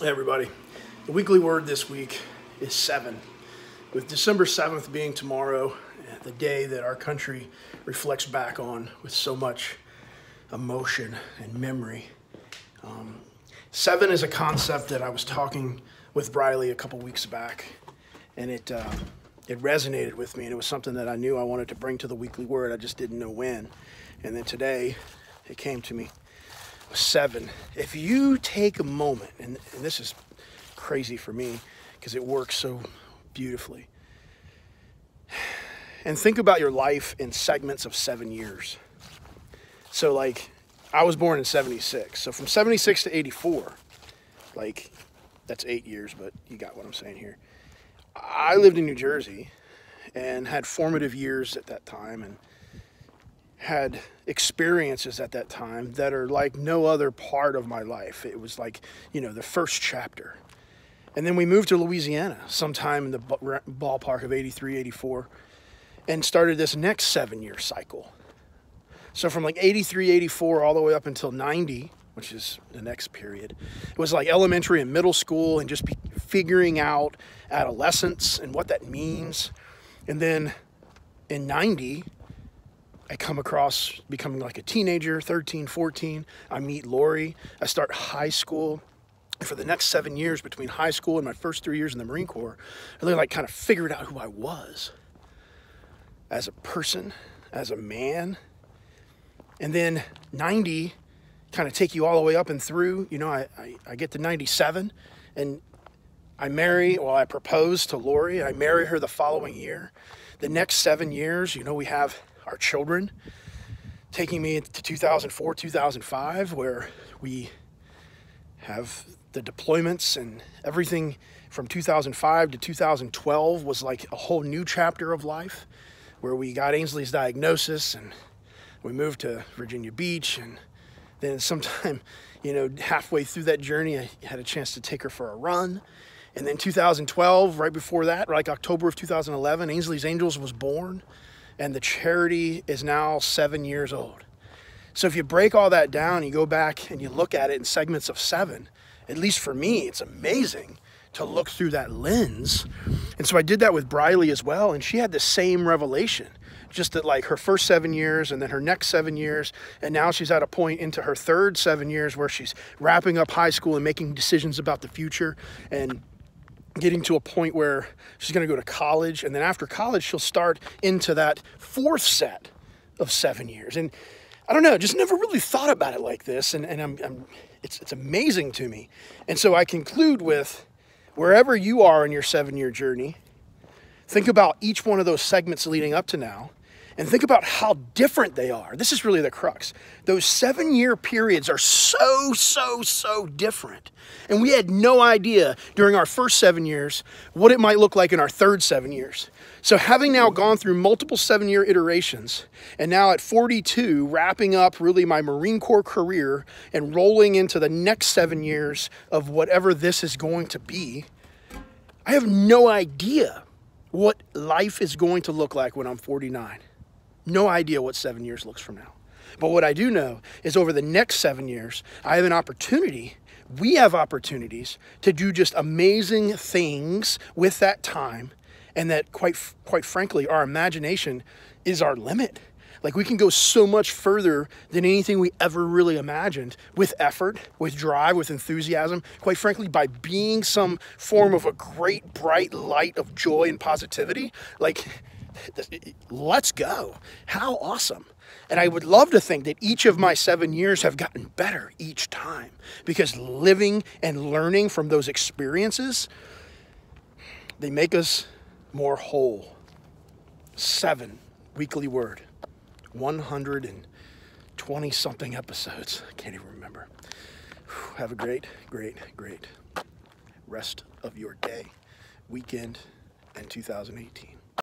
Hey everybody, the weekly word this week is 7, with December 7th being tomorrow, the day that our country reflects back on with so much emotion and memory. 7 is a concept that I was talking with Briley a couple weeks back, and it resonated with me, and it was something that I knew I wanted to bring to the weekly word. I just didn't know when, and then today it came to me. 7. If you take a moment, and this is crazy for me because it works so beautifully, and think about your life in segments of 7 years. So like, I was born in 76. So from 76 to 84, like that's 8 years, but you got what I'm saying here. I lived in New Jersey and had formative years at that time and had experiences at that time that are like no other part of my life. It was like, you know, the first chapter. And then we moved to Louisiana sometime in the ballpark of 83, 84, and started this next 7-year cycle. So from like 83, 84, all the way up until 90, which is the next period, it was like elementary and middle school and just figuring out adolescence and what that means. And then in 90, I come across becoming like a teenager, 13, 14. I meet Lori. I start high school. And for the next 7 years between high school and my first 3 years in the Marine Corps, I really like kind of figured out who I was as a person, as a man. And then 90 kind of take you all the way up and through. You know, I get to 97 and I propose to Lori. I marry her the following year. The next 7 years, you know, we have our children, taking me to 2004, 2005, where we have the deployments, and everything from 2005 to 2012 was like a whole new chapter of life, where we got Ainsley's diagnosis and we moved to Virginia Beach. And then sometime, you know, halfway through that journey, I had a chance to take her for a run. And then 2012, right before that, like October of 2011, Ainsley's Angels was born. And the charity is now 7 years old. So if you break all that down, you go back and you look at it in segments of 7, at least for me, it's amazing to look through that lens. And so I did that with Briley as well, and she had the same revelation, just that like her first 7 years and then her next 7 years, and now she's at a point into her third 7 years where she's wrapping up high school and making decisions about the future and getting to a point where she's going to go to college. And then after college, she'll start into that fourth set of 7 years. And I don't know, just never really thought about it like this. And it's amazing to me. And so I conclude with, wherever you are in your 7-year journey, think about each one of those segments leading up to now, and think about how different they are. This is really the crux. Those 7-year periods are so different. And we had no idea during our first 7 years what it might look like in our third 7 years. So having now gone through multiple 7-year iterations, and now at 42, wrapping up really my Marine Corps career and rolling into the next 7 years of whatever this is going to be, I have no idea what life is going to look like when I'm 49. No idea what 7 years looks from now. But what I do know is over the next 7 years, I have an opportunity, we have opportunities to do just amazing things with that time, and that quite frankly, our imagination is our limit. Like, we can go so much further than anything we ever really imagined, with effort, with drive, with enthusiasm, quite frankly, by being some form of a great bright light of joy and positivity. Like, let's go. How awesome. And I would love to think that each of my 7 years have gotten better each time, because living and learning from those experiences, they make us more whole. 7, weekly word. 120 something episodes. I can't even remember. Have a great rest of your day, weekend, and 2018.